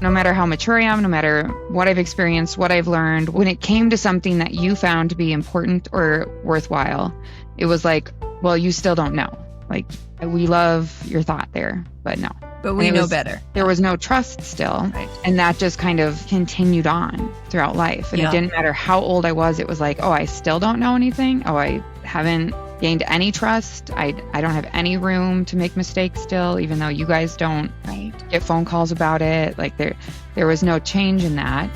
No matter how mature I am, no matter what I've experienced, what I've learned, when it came to something that you found to be important or worthwhile, it was like, well, you still don't know. Like, we love your thought there, but no. But we know better. There was no trust still. Right. And that just kind of continued on throughout life. And it didn't matter how old I was. It was like, oh, I still don't know anything. Oh, I haven't gained any trust. I don't have any room to make mistakes still, even though you guys don't get phone calls about it. Like there was no change in that.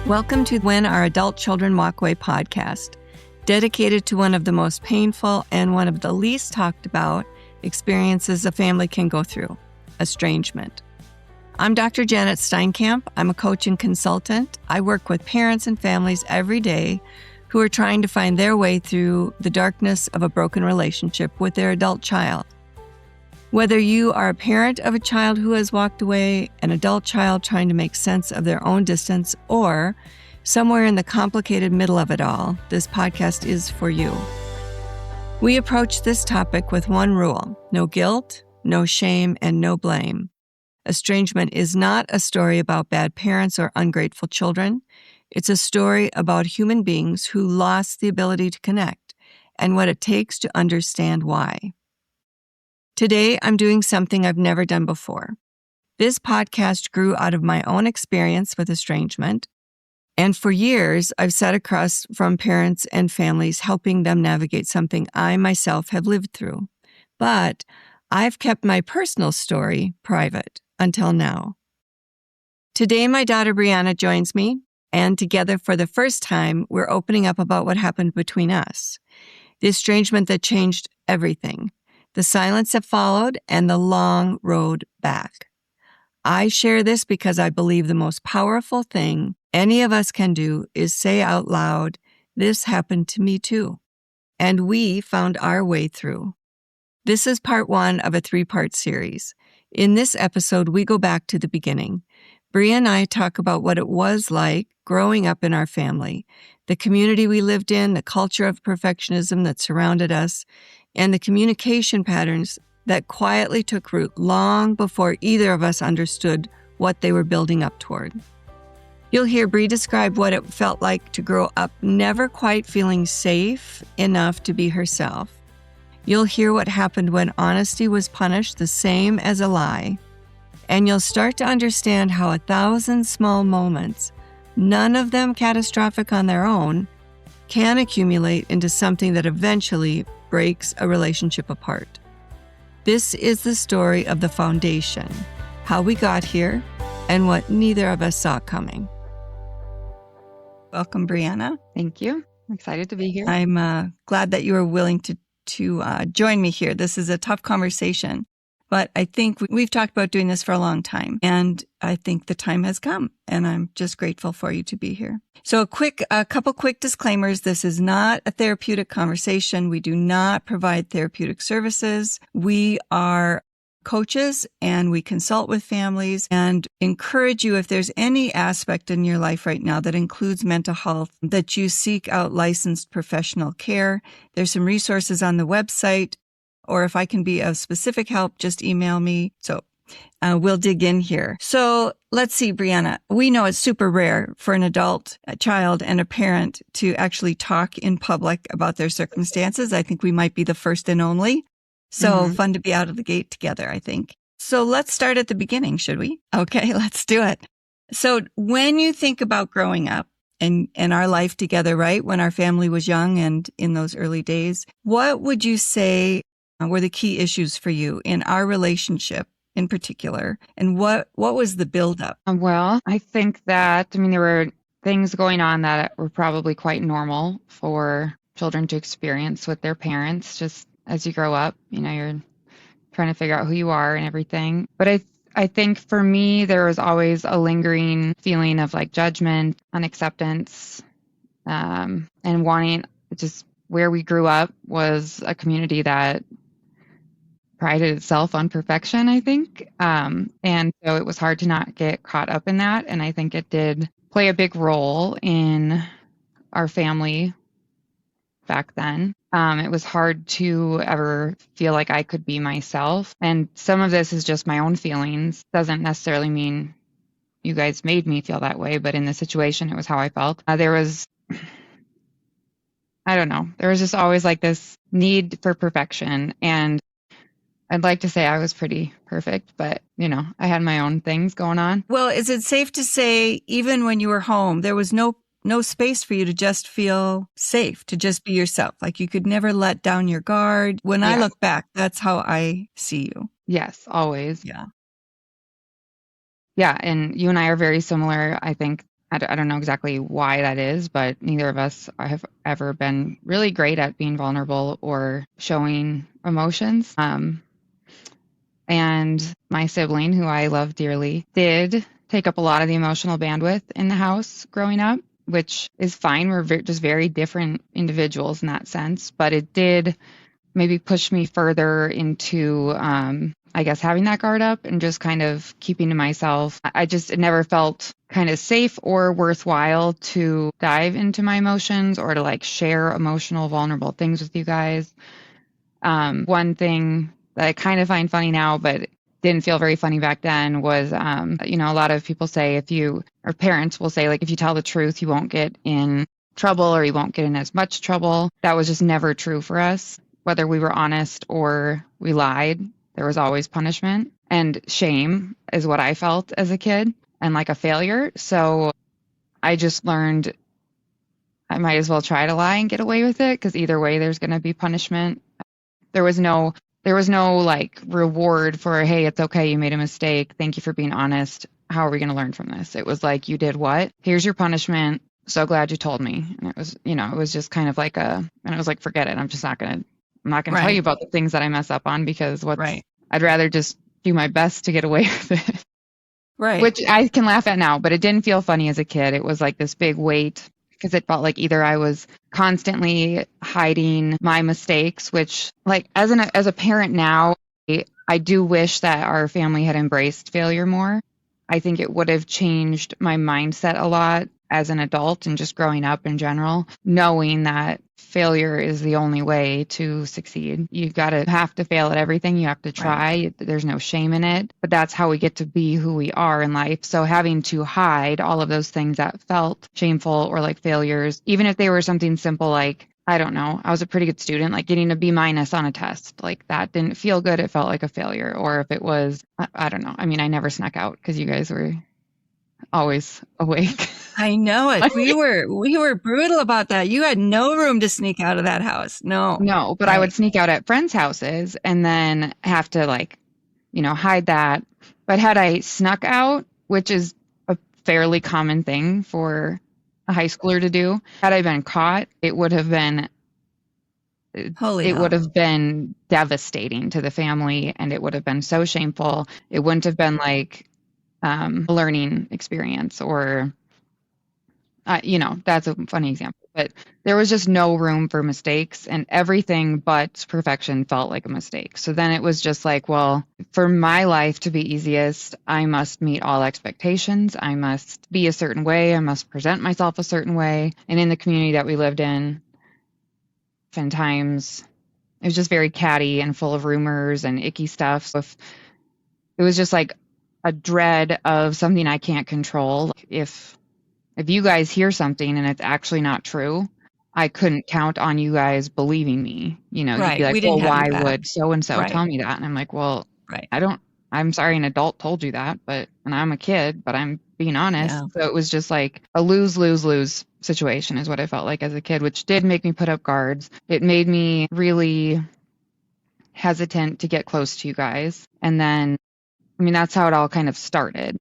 Welcome to When Our Adult Children Walk Away podcast, dedicated to one of the most painful and one of the least talked about experiences a family can go through, estrangement. I'm Dr. Janet Steinkamp. I'm a coach and consultant. I work with parents and families every day who are trying to find their way through the darkness of a broken relationship with their adult child. Whether you are a parent of a child who has walked away, an adult child trying to make sense of their own distance, or somewhere in the complicated middle of it all, this podcast is for you. We approach this topic with one rule: no guilt, no shame, and no blame. Estrangement is not a story about bad parents or ungrateful children. It's a story about human beings who lost the ability to connect and what it takes to understand why. Today, I'm doing something I've never done before. This podcast grew out of my own experience with estrangement. And for years, I've sat across from parents and families, helping them navigate something I myself have lived through. But I've kept my personal story private until now. Today, my daughter Brianna joins me, and together for the first time, we're opening up about what happened between us. The estrangement that changed everything, the silence that followed, and the long road back. I share this because I believe the most powerful thing any of us can do is say out loud, "This happened to me too." And we found our way through. This is part one of a 3-part series. In this episode, we go back to the beginning. Bria and I talk about what it was like growing up in our family, the community we lived in, the culture of perfectionism that surrounded us, and the communication patterns that quietly took root long before either of us understood what they were building up toward. You'll hear Bri describe what it felt like to grow up never quite feeling safe enough to be herself. You'll hear what happened when honesty was punished the same as a lie. And you'll start to understand how 1,000 small moments, none of them catastrophic on their own, can accumulate into something that eventually breaks a relationship apart. This is the story of the foundation, how we got here, and what neither of us saw coming. Welcome, Brianna. Thank you. I'm excited to be here. I'm glad that you were willing to join me here. This is a tough conversation, but I think we've talked about doing this for a long time, and I think the time has come, and I'm just grateful for you to be here. So a couple quick disclaimers. This is not a therapeutic conversation. We do not provide therapeutic services. We are coaches, and we consult with families and encourage you, if there's any aspect in your life right now that includes mental health, that you seek out licensed professional care. There's some resources on the website, or if I can be of specific help, just email me. So we'll dig in here. So let's see, Brianna, we know it's super rare for an adult, a child, and a parent to actually talk in public about their circumstances. I think we might be the first and only. So fun to be out of the gate together, I think. So let's start at the beginning, should we? Okay, let's do it. So when you think about growing up and our life together, right, when our family was young and in those early days, what would you say were the key issues for you in our relationship in particular? And what was the buildup? Well, I think that, there were things going on that were probably quite normal for children to experience with their parents. Just as you grow up, you're trying to figure out who you are and everything. But I think for me, there was always a lingering feeling of like judgment, unacceptance, and wanting, just where we grew up was a community that prided itself on perfection, I think. And so it was hard to not get caught up in that. And I think it did play a big role in our family back then. It was hard to ever feel like I could be myself. And some of this is just my own feelings. Doesn't necessarily mean you guys made me feel that way, but in the situation, it was how I felt. There was, I don't know, there was just always like this need for perfection. And I'd like to say I was pretty perfect, but I had my own things going on. Well, is it safe to say, even when you were home, there was no space for you to just feel safe, to just be yourself? Like you could never let down your guard. When I look back, that's how I see you. Yes, always. Yeah. Yeah, and you and I are very similar. I think, I don't know exactly why that is, but neither of us have ever been really great at being vulnerable or showing emotions. And my sibling, who I love dearly, did take up a lot of the emotional bandwidth in the house growing up, which is fine. We're just very different individuals in that sense, but it did maybe push me further into, I guess, having that guard up and just kind of keeping to myself. It never felt kind of safe or worthwhile to dive into my emotions or to like share emotional, vulnerable things with you guys. One thing that I kind of find funny now, but didn't feel very funny back then was, a lot of people say or parents will say, like, if you tell the truth, you won't get in trouble or you won't get in as much trouble. That was just never true for us. Whether we were honest or we lied, there was always punishment, and shame is what I felt as a kid and like a failure. So I just learned I might as well try to lie and get away with it, because either way there's going to be punishment. There was no like reward for, hey, it's okay, you made a mistake, thank you for being honest, how are we going to learn from this? It was like, you did what? Here's your punishment. So glad you told me. And it was, it was just kind of like and it was like, forget it. I'm not going to tell you about the things that I mess up on, because I'd rather just do my best to get away with it. Right. Which I can laugh at now, but it didn't feel funny as a kid. It was like this big weight, because it felt like either I was constantly hiding my mistakes, which, like, as a parent now, I do wish that our family had embraced failure more. I think it would have changed my mindset a lot as an adult and just growing up in general, knowing that failure is the only way to succeed. You have to fail at everything. You have to try. Right. There's no shame in it, but that's how we get to be who we are in life. So having to hide all of those things that felt shameful or like failures, even if they were something simple like, I don't know, I was a pretty good student, like getting a B- on a test, like that didn't feel good. It felt like a failure. Or if it was, I don't know. I mean, I never snuck out because you guys were always awake. I know it. We were brutal about that. You had no room to sneak out of that house. No, but I would sneak out at friends' houses and then have to hide that. But had I snuck out, which is a fairly common thing for a high schooler to do, had I been caught, it would have been would have been devastating to the family, and it would have been so shameful. It wouldn't have been like a learning experience, or that's a funny example, but there was just no room for mistakes, and everything but perfection felt like a mistake. So then it was just like, well, for my life to be easiest, I must meet all expectations. I must be a certain way. I must present myself a certain way. And in the community that we lived in, oftentimes it was just very catty and full of rumors and icky stuff. So if it was just like a dread of something I can't control. If you guys hear something and it's actually not true, I couldn't count on you guys believing me. You'd be like, well, why would so-and-so tell me that? And I'm like, well, I'm sorry an adult told you that, and I'm a kid, but I'm being honest. Yeah. So it was just like a lose situation is what I felt like as a kid, which did make me put up guards. It made me really hesitant to get close to you guys. And then, that's how it all kind of started.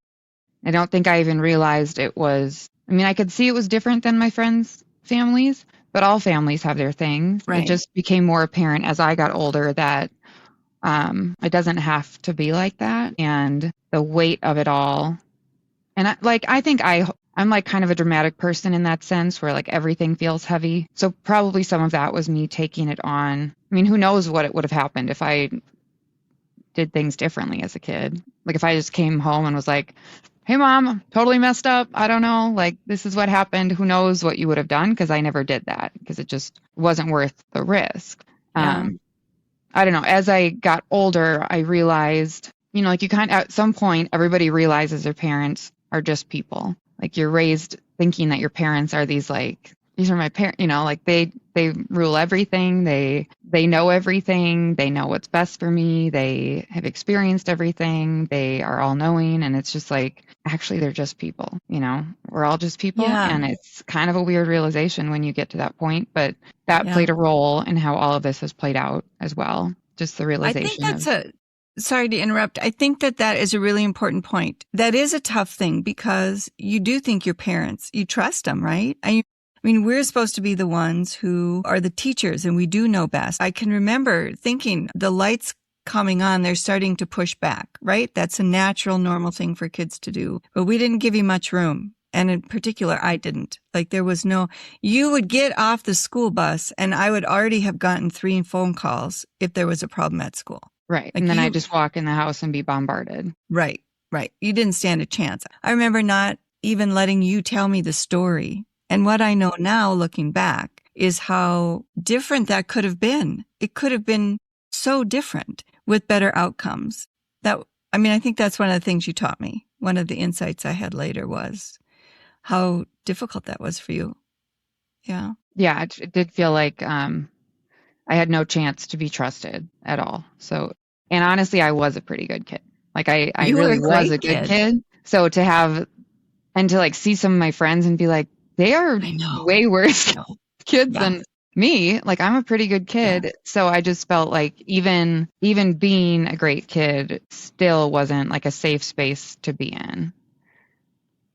I don't think I even realized it was, I could see it was different than my friends' families, but all families have their things. Right. It just became more apparent as I got older that it doesn't have to be like that. And the weight of it all. And I think I'm like kind of a dramatic person in that sense, where like everything feels heavy. So probably some of that was me taking it on. Who knows what it would have happened if I did things differently as a kid. Like if I just came home and was like, hey mom, totally messed up. I don't know. Like, this is what happened. Who knows what you would have done? Because I never did that because it just wasn't worth the risk. Yeah. I don't know. As I got older, I realized, like you kind of, at some point, everybody realizes their parents are just people. Like you're raised thinking that your parents are these are my parents, like they rule everything. They know everything. They know what's best for me. They have experienced everything. They are all knowing. And it's just like, actually, they're just people, we're all just people. Yeah. And it's kind of a weird realization when you get to that point, but that Yeah. played a role in how all of this has played out as well. Just the I think realization sorry to interrupt. I think that is a really important point. That is a tough thing because you do think your parents, you trust them, right? I mean, we're supposed to be the ones who are the teachers and we do know best. I can remember thinking the lights coming on, they're starting to push back, right? That's a natural, normal thing for kids to do. But we didn't give you much room. And in particular, I didn't. Like there was you would get off the school bus and I would already have gotten 3 phone calls if there was a problem at school. Right. Like and then I just walk in the house and be bombarded. Right. You didn't stand a chance. I remember not even letting you tell me the story. And what I know now looking back is how different that could have been. It could have been so different with better outcomes. I think that's one of the things you taught me. One of the insights I had later was how difficult that was for you. Yeah. Yeah. It did feel like I had no chance to be trusted at all. So, and honestly, I was a pretty good kid. Like I really was a good kid. So to see some of my friends and be like, they are way worse kids than me. Like I'm a pretty good kid. Yeah. So I just felt like even being a great kid still wasn't like a safe space to be in.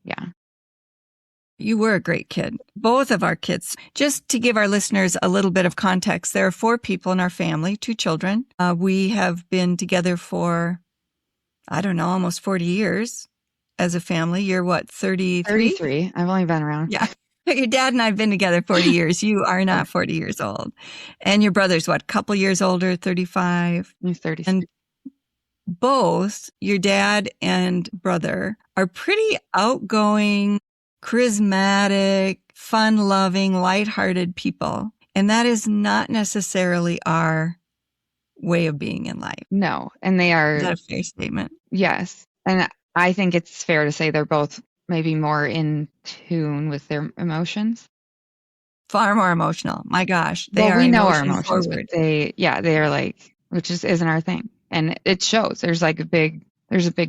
Yeah. You were a great kid. Both of our kids. Just to give our listeners a little bit of context, there are 4 people in our family, 2 children. We have been together for, I don't know, almost 40 years as a family. You're what, 33? 33. I've only been around. Yeah. Your dad and I have been together 40 years. You are not 40 years old. And your brother's what, couple years older, 35? He's 36. And both your dad and brother are pretty outgoing, charismatic, fun-loving, lighthearted people. And that is not necessarily our way of being in life. No. And they are... Is that a fair statement? Yes. And I think it's fair to say they're both maybe more in tune with their emotions. Far more emotional. My gosh. We know our emotions, but they are like, which isn't our thing. And it shows. There's a big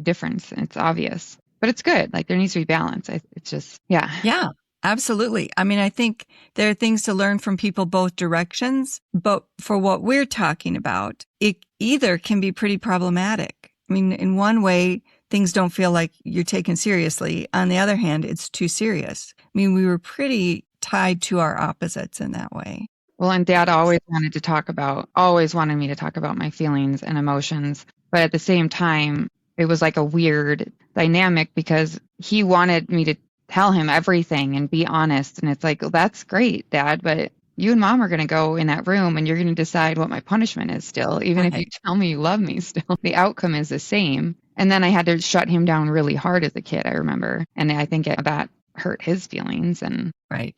difference. And it's obvious. But it's good. Like there needs to be balance. It's just, yeah. Yeah, absolutely. I mean, I think there are things to learn from people both directions, but for what we're talking about, it either can be pretty problematic. I mean, in one way, things don't feel like you're taken seriously. On the other hand, it's too serious. I mean, we were pretty tied to our opposites in that way. Well, and Dad always wanted me to talk about my feelings and emotions. But at the same time, it was like a weird dynamic because he wanted me to tell him everything and be honest. And it's like, well, that's great, Dad, but you and Mom are going to go in that room and you're going to decide what my punishment is still. Even if you tell me you love me still, the outcome is the same. And then I had to shut him down really hard as a kid, I remember. And I think that hurt his feelings. And I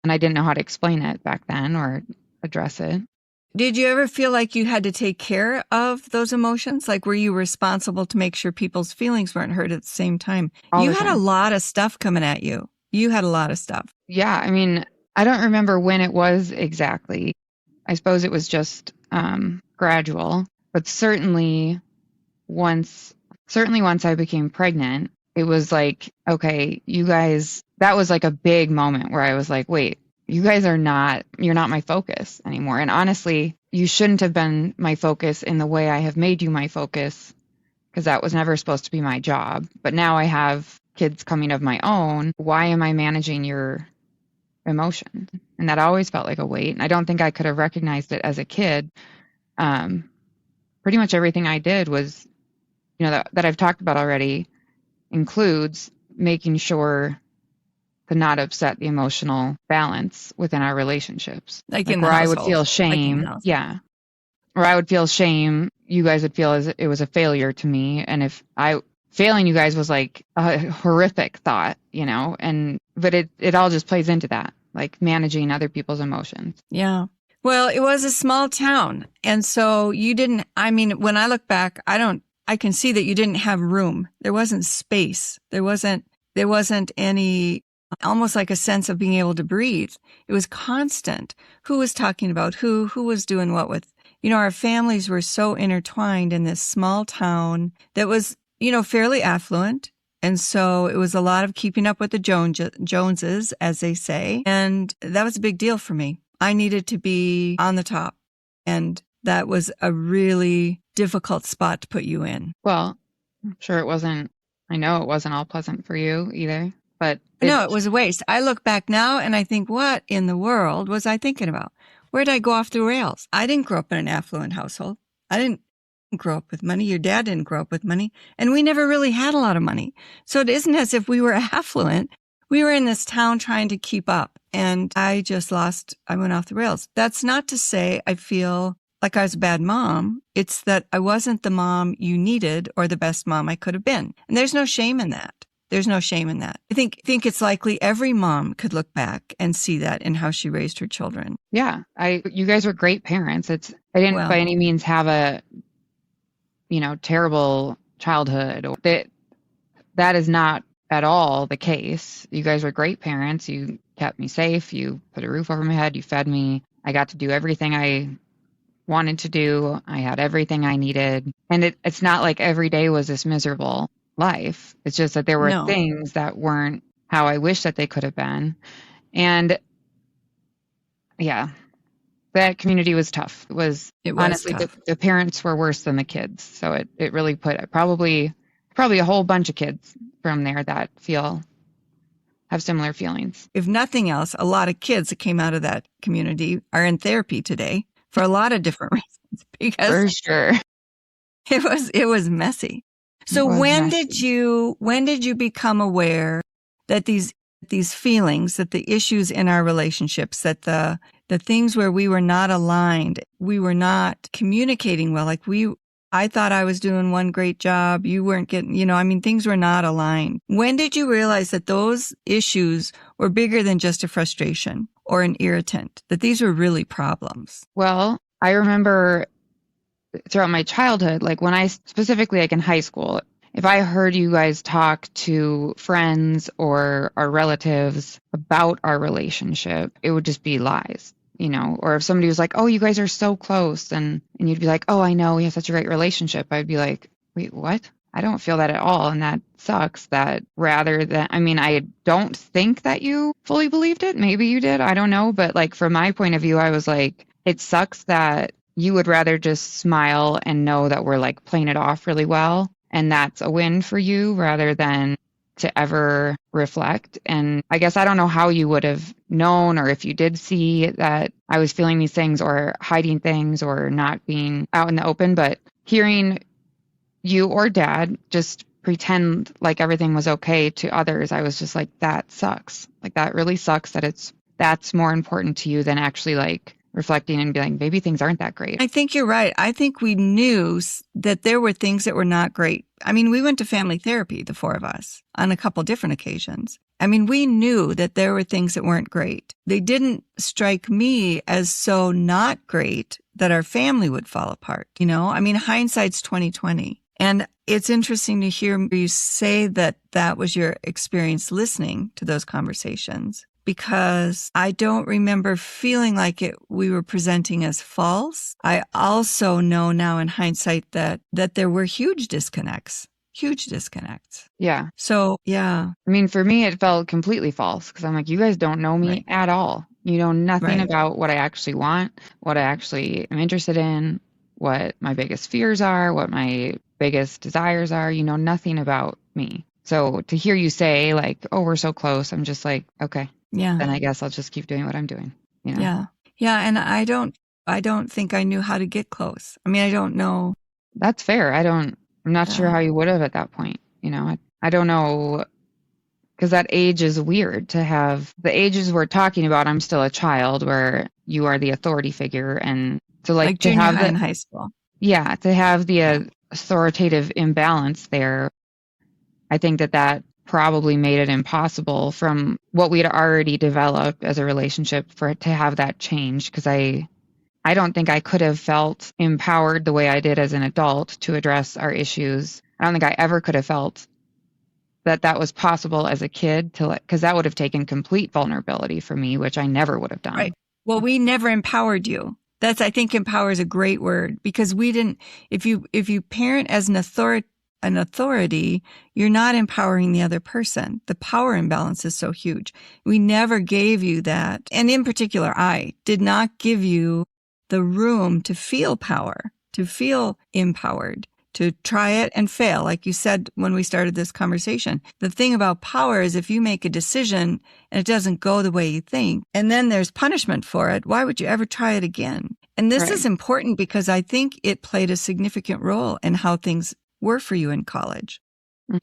didn't know how to explain it back then or address it. Did you ever feel like you had to take care of those emotions? Like, were you responsible to make sure people's feelings weren't hurt at the same time? You had a lot of stuff coming at you. You had a lot of stuff. Yeah. I mean, I don't remember when it was exactly. I suppose it was just gradual, but certainly once I became pregnant, it was like, okay, you guys, that was like a big moment where I was like, wait, you're not my focus anymore. And honestly, you shouldn't have been my focus in the way I have made you my focus, because that was never supposed to be my job. But now I have kids coming of my own. Why am I managing your emotion? And that always felt like a weight. And I don't think I could have recognized it as a kid. Pretty much everything I did was, that I've talked about already, includes making sure to not upset the emotional balance within our relationships. Like where I would feel shame. Or I would feel shame. You guys would feel as it was a failure to me. And if I failing you guys was like a horrific thought, but it all just plays into that, like managing other people's emotions. Yeah. Well, it was a small town. And so when I look back, I can see that you didn't have room. There wasn't space. There wasn't any, almost like a sense of being able to breathe. It was constant. Who was talking about who was doing what with, our families were so intertwined in this small town that was, fairly affluent. And so it was a lot of keeping up with the Joneses, as they say. And that was a big deal for me. I needed to be on the top. And that was a really difficult spot to put you in. Well, I'm sure I know it wasn't all pleasant for you either, but no, it was a waste. I look back now and I think, what in the world was I thinking about? Where did I go off the rails? I didn't grow up in an affluent household. I didn't grow up with money. Your dad didn't grow up with money. And we never really had a lot of money. So it isn't as if we were affluent. We were in this town trying to keep up. And I went off the rails. That's not to say I feel like I was a bad mom. It's that I wasn't the mom you needed or the best mom I could have been. And there's no shame in that. I think it's likely every mom could look back and see that in how she raised her children. Yeah. You guys were great parents. I didn't by any means have a, terrible childhood. That is not at all the case. You guys were great parents. You kept me safe. You put a roof over my head. You fed me. I got to do everything I wanted to do. I had everything I needed. And it's not like every day was this miserable life. It's just that there were things that weren't how I wish that they could have been. And yeah, that community was tough. It was honestly tough. The parents were worse than the kids. So it really put probably a whole bunch of kids from there that have similar feelings. If nothing else, a lot of kids that came out of that community are in therapy today for a lot of different reasons, because for sure it was messy. So when did you become aware that these feelings, that the issues in our relationships, that the things where we were not aligned, we were not communicating well, I thought I was doing one great job, you weren't getting, things were not aligned. When did you realize that those issues were bigger than just a frustration or an irritant, that these were really problems? Well, I remember throughout my childhood, like when I specifically like in high school, if I heard you guys talk to friends or our relatives about our relationship, it would just be lies, or if somebody was like, oh, you guys are so close. And you'd be like, oh, I know we have such a great relationship. I'd be like, wait, what? I don't feel that at all. And that sucks. That rather than, I don't think that you fully believed it. Maybe you did. I don't know. But like from my point of view, I was like, it sucks that you would rather just smile and know that we're like playing it off really well. And that's a win for you rather than to ever reflect. And I guess I don't know how you would have known, or if you did see that I was feeling these things or hiding things or not being out in the open, but hearing you or dad just pretend like everything was okay to others, I was just like, that sucks. Like that really sucks that that's more important to you than actually like reflecting and being like, maybe things aren't that great. I think you're right. I think we knew that there were things that were not great. We went to family therapy, the four of us, on a couple different occasions. We knew that there were things that weren't great. They didn't strike me as so not great that our family would fall apart. Hindsight's 2020. And it's interesting to hear you say that that was your experience listening to those conversations, because I don't remember feeling like we were presenting as false. I also know now in hindsight that there were huge disconnects. Yeah. So, yeah. For me, it felt completely false because I'm like, you guys don't know me at all. You know nothing about what I actually want, what I actually am interested in, what my biggest fears are, what my biggest desires are. You know nothing about me. So to hear you say like, oh, we're so close, I'm just like, okay. Yeah. Then I guess I'll just keep doing what I'm doing. Yeah. Yeah. And I don't think I knew how to get close. I don't know. That's fair. I'm not sure how you would have at that point. I don't know, because that age is weird to have. The ages we're talking about, I'm still a child where you are the authority figure. And to like to junior have high in high school. Yeah. To have the authoritative imbalance there I think that probably made it impossible from what we'd already developed as a relationship for it to have that change. Because I don't think I could have felt empowered the way I did as an adult to address our issues. I don't think I ever could have felt that was possible as a kid because that would have taken complete vulnerability for me, which I never would have done. Right. Well, we never empowered you. I think empower is a great word, because we didn't, if you parent as an authority, you're not empowering the other person. The power imbalance is so huge. We never gave you that. And in particular, I did not give you the room to feel power, to feel empowered, to try it and fail. Like you said when we started this conversation, the thing about power is if you make a decision and it doesn't go the way you think, and then there's punishment for it, why would you ever try it again? And this is important because I think it played a significant role in how things were for you in college.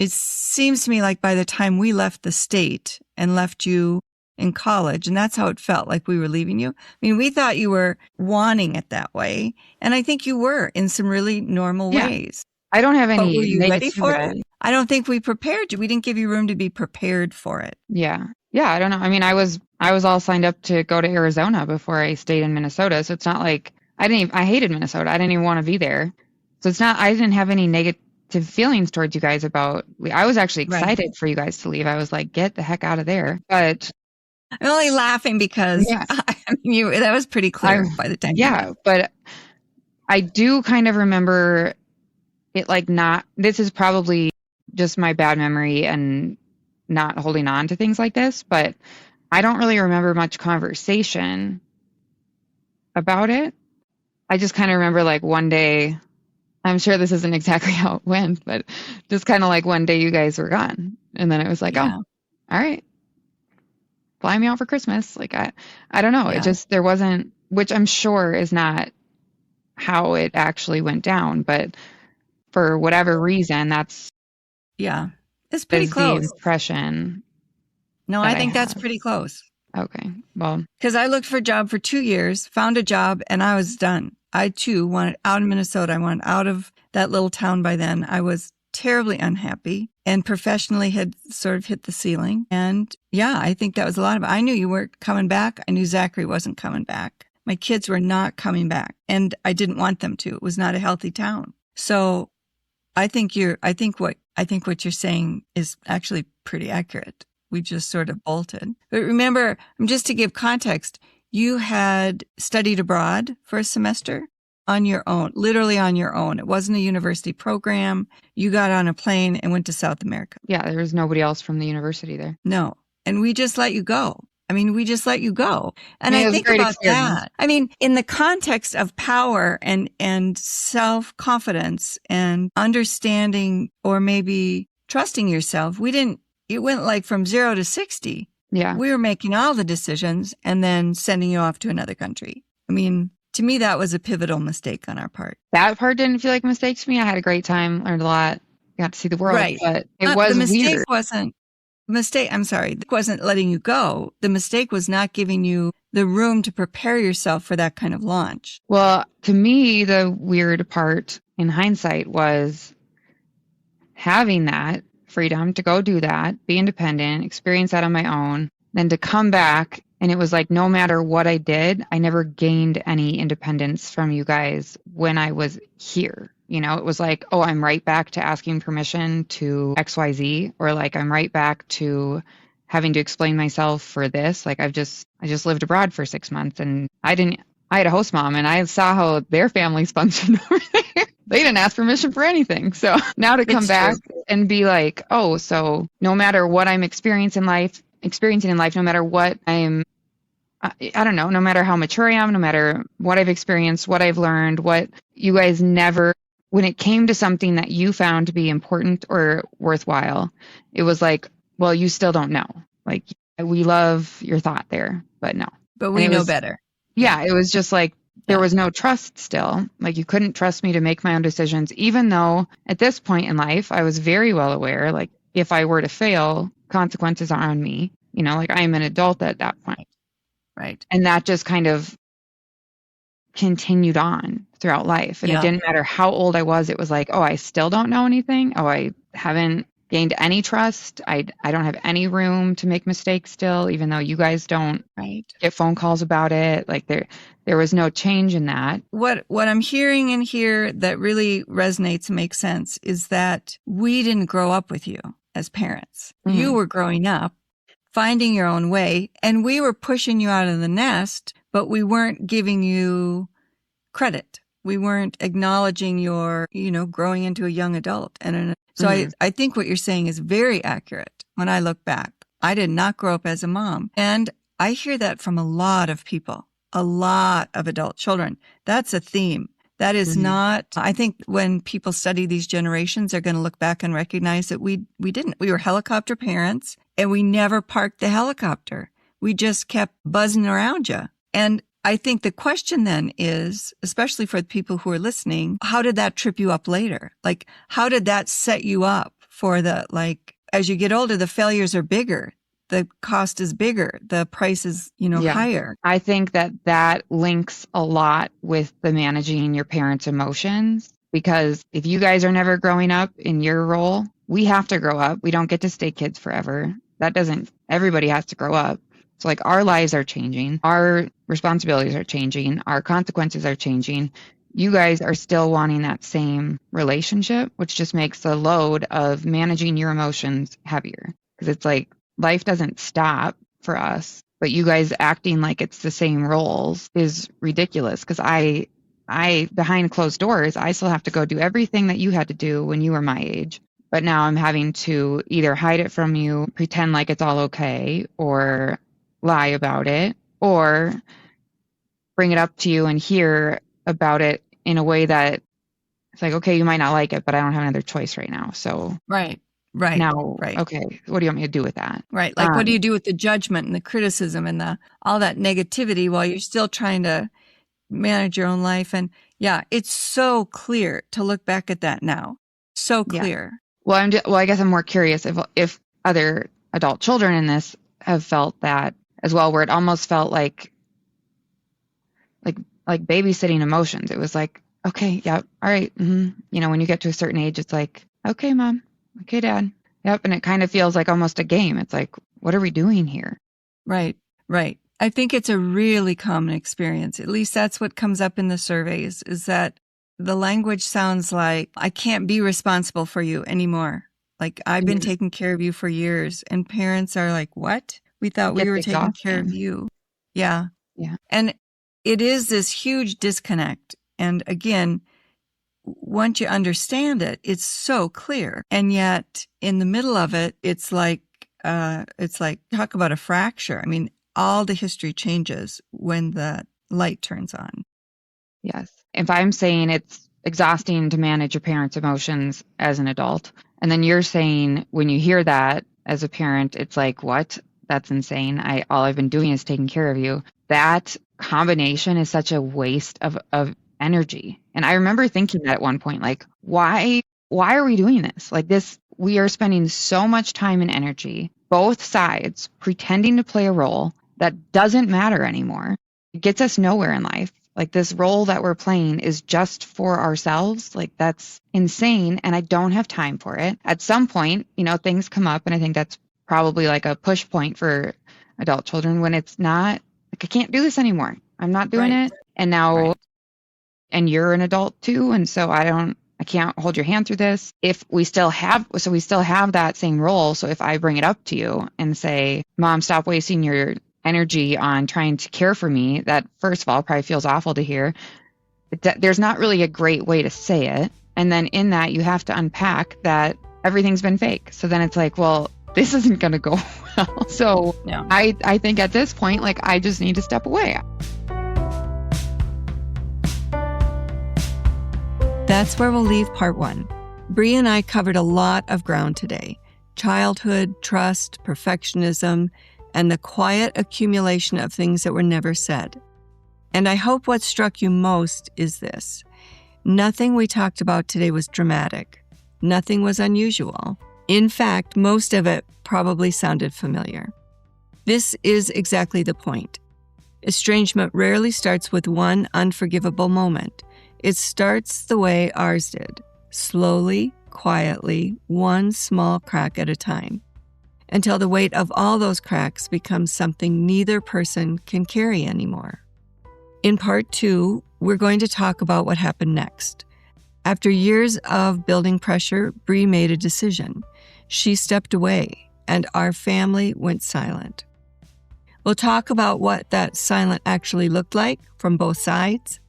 It seems to me like by the time we left the state and left you in college, and that's how it felt, like we were leaving you. I mean, we thought you were wanting it that way, and I think you were in some really normal ways. I don't have any. But were you ready for negativity. it? I don't think we prepared you. We didn't give you room to be prepared for it. Yeah. I don't know. I mean, I was all signed up to go to Arizona before I stayed in Minnesota, so it's not like I hated Minnesota. I didn't even want to be there. So it's not. I didn't have any negative feelings towards you guys about. I was actually excited for you guys to leave. I was like, get the heck out of there. But I'm only laughing because I mean, that was pretty clear by the time. Yeah, but I do kind of remember it like not. This is probably just my bad memory and not holding on to things like this, but I don't really remember much conversation about it. I just kind of remember like one day. I'm sure this isn't exactly how it went, but just kind of like one day you guys were gone, and then it was like, oh, all right. Fly me out for Christmas. Like, I don't know. It just, there wasn't, which I'm sure is not how it actually went down, but for whatever reason, that's. Yeah. It's pretty close. The impression. No, I think that's pretty close. Okay. Well, because I looked for a job for 2 years, found a job, and I was done. I too wanted out of Minnesota. I wanted out of that little town by then. I was terribly unhappy and professionally had sort of hit the ceiling. And I think that was a lot of it. I knew you weren't coming back. I knew Zachary wasn't coming back. My kids were not coming back, and I didn't want them to. It was not a healthy town. So I think what you're saying is actually pretty accurate. We just sort of bolted. But remember, just to give context, you had studied abroad for a semester on your own, literally on your own. It wasn't a university program. You got on a plane and went to South America. Yeah, there was nobody else from the university there. No. And we just let you go. And I think about that. I mean, in the context of power and self-confidence and understanding or maybe trusting yourself, it went like from 0 to 60. Yeah. We were making all the decisions and then sending you off to another country. I mean, to me, that was a pivotal mistake on our part. That part didn't feel like a mistake to me. I had a great time, learned a lot, got to see the world, but it was the mistake weird. It wasn't letting you go. The mistake was not giving you the room to prepare yourself for that kind of launch. Well, to me, the weird part in hindsight was having that freedom to go do that, be independent, experience that on my own, then to come back. And it was like, no matter what I did, I never gained any independence from you guys when I was here. You know, it was like, oh, I'm right back to asking permission to XYZ, or like, I'm right back to having to explain myself for this. Like, I just lived abroad for 6 months, and I had a host mom, and I saw how their families functioned over there. They didn't ask permission for anything. So now to come back and be like, oh, so no matter what I'm experiencing in life, no matter what I don't know, no matter how mature I am, no matter what I've experienced, what I've learned, what you guys never, when it came to something that you found to be important or worthwhile, it was like, well, you still don't know. Like, we love your thought there, but no. But we know better. Yeah, it was just like, there was no trust still. Like, you couldn't trust me to make my own decisions, even though at this point in life, I was very well aware, like, if I were to fail, consequences are on me. You know, like, I am an adult at that point. Right. And that just kind of continued on throughout life. And it didn't matter how old I was. It was like, oh, I still don't know anything. Oh, I haven't gained any trust. I don't have any room to make mistakes still, even though you guys don't Right. get phone calls about it. Like there was no change in that. What I'm hearing in here that really resonates and makes sense is that we didn't grow up with you as parents. Mm-hmm. You were growing up, finding your own way, and we were pushing you out of the nest, but we weren't giving you credit. We weren't acknowledging your, growing into a young adult. So I think what you're saying is very accurate. When I look back, I did not grow up as a mom. And I hear that from a lot of people, a lot of adult children. That's a theme. That is not, I think when people study these generations, they're going to look back and recognize that we didn't. We were helicopter parents and we never parked the helicopter. We just kept buzzing around you. And I think the question then is, especially for the people who are listening, how did that trip you up later? Like, how did that set you up for as you get older, the failures are bigger. The cost is bigger. The price is, higher. I think that links a lot with the managing your parents' emotions, because if you guys are never growing up in your role, we have to grow up. We don't get to stay kids forever. Everybody has to grow up. So like our lives are changing. Our responsibilities are changing. Our consequences are changing. You guys are still wanting that same relationship, which just makes the load of managing your emotions heavier. Because it's like, life doesn't stop for us, but you guys acting like it's the same roles is ridiculous. Because I behind closed doors, I still have to go do everything that you had to do when you were my age. But now I'm having to either hide it from you, pretend like it's all okay, or lie about it, or bring it up to you and hear about it in a way that it's like, okay, you might not like it, but I don't have another choice right now. So Right. Now, Right. Okay, what do you want me to do with that? Right. Like, what do you do with the judgment and the criticism and all that negativity while you're still trying to manage your own life? And yeah, it's so clear to look back at that now. So clear. Yeah. Well, I guess I'm more curious if other adult children in this have felt that as well, where it almost felt like babysitting emotions. It was like, okay, yep, all right. Mm-hmm. When you get to a certain age, it's like, okay, mom, okay, dad, yep. And it kind of feels like almost a game. It's like, what are we doing here? Right. I think it's a really common experience. At least that's what comes up in the surveys, is that the language sounds like, I can't be responsible for you anymore. Like, I've been taking care of you for years. And parents are like, what? We thought we were taking care of you. Yeah. And it is this huge disconnect. And again, once you understand it, it's so clear. And yet in the middle of it, it's like talk about a fracture. I mean, all the history changes when the light turns on. Yes. If I'm saying it's exhausting to manage your parents' emotions as an adult, and then you're saying when you hear that as a parent, it's like, what? That's insane. All I've been doing is taking care of you. That combination is such a waste of energy. And I remember thinking that at one point, like, why are we doing this? Like this, we are spending so much time and energy, both sides, pretending to play a role that doesn't matter anymore. It gets us nowhere in life. Like this role that we're playing is just for ourselves. Like that's insane. And I don't have time for it. At some point, things come up. And I think that's probably like a push point for adult children when it's not like, I can't do this anymore. I'm not doing it. And now, and you're an adult too. And so I can't hold your hand through this. We still have that same role. So if I bring it up to you and say, Mom, stop wasting your energy on trying to care for me, that first of all probably feels awful to hear. There's not really a great way to say it. And then in that you have to unpack that everything's been fake. So then it's like, well, this isn't going to go well. So yeah. I think at this point, like I just need to step away. That's where we'll leave part 1. Bree and I covered a lot of ground today. Childhood, trust, perfectionism, and the quiet accumulation of things that were never said. And I hope what struck you most is this. Nothing we talked about today was dramatic. Nothing was unusual. In fact, most of it probably sounded familiar. This is exactly the point. Estrangement rarely starts with one unforgivable moment. It starts the way ours did, slowly, quietly, one small crack at a time, until the weight of all those cracks becomes something neither person can carry anymore. In part 2, we're going to talk about what happened next. After years of building pressure, Bree made a decision. She stepped away, and our family went silent. We'll talk about what that silent actually looked like from both sides,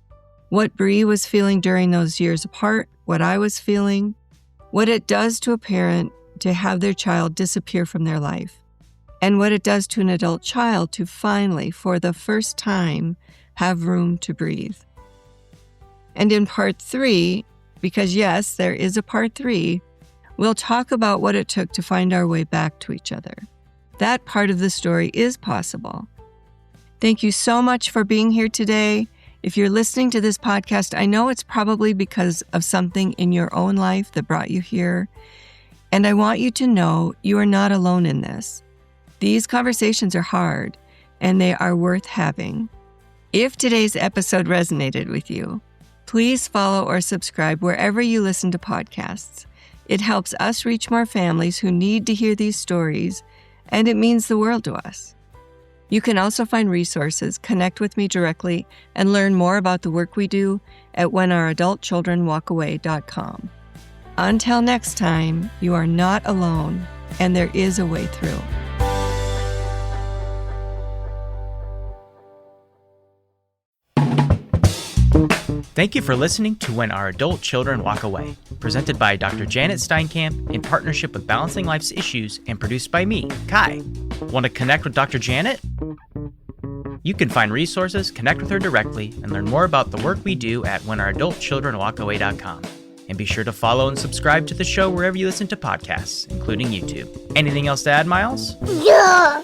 what Bree was feeling during those years apart, what I was feeling, what it does to a parent to have their child disappear from their life, and what it does to an adult child to finally, for the first time, have room to breathe. And in part 3, because yes, there is a part 3, we'll talk about what it took to find our way back to each other. That part of the story is possible. Thank you so much for being here today. If you're listening to this podcast, I know it's probably because of something in your own life that brought you here. And I want you to know you are not alone in this. These conversations are hard, and they are worth having. If today's episode resonated with you, please follow or subscribe wherever you listen to podcasts. It helps us reach more families who need to hear these stories, and it means the world to us. You can also find resources, connect with me directly, and learn more about the work we do at whenouradultchildrenwalkaway.com. Until next time, you are not alone, and there is a way through. Thank you for listening to When Our Adult Children Walk Away, presented by Dr. Janet Steinkamp in partnership with Balancing Life's Issues and produced by me, Kai. Want to connect with Dr. Janet? You can find resources, connect with her directly, and learn more about the work we do at whenouradultchildrenwalkaway.com. And be sure to follow and subscribe to the show wherever you listen to podcasts, including YouTube. Anything else to add, Miles? Yeah.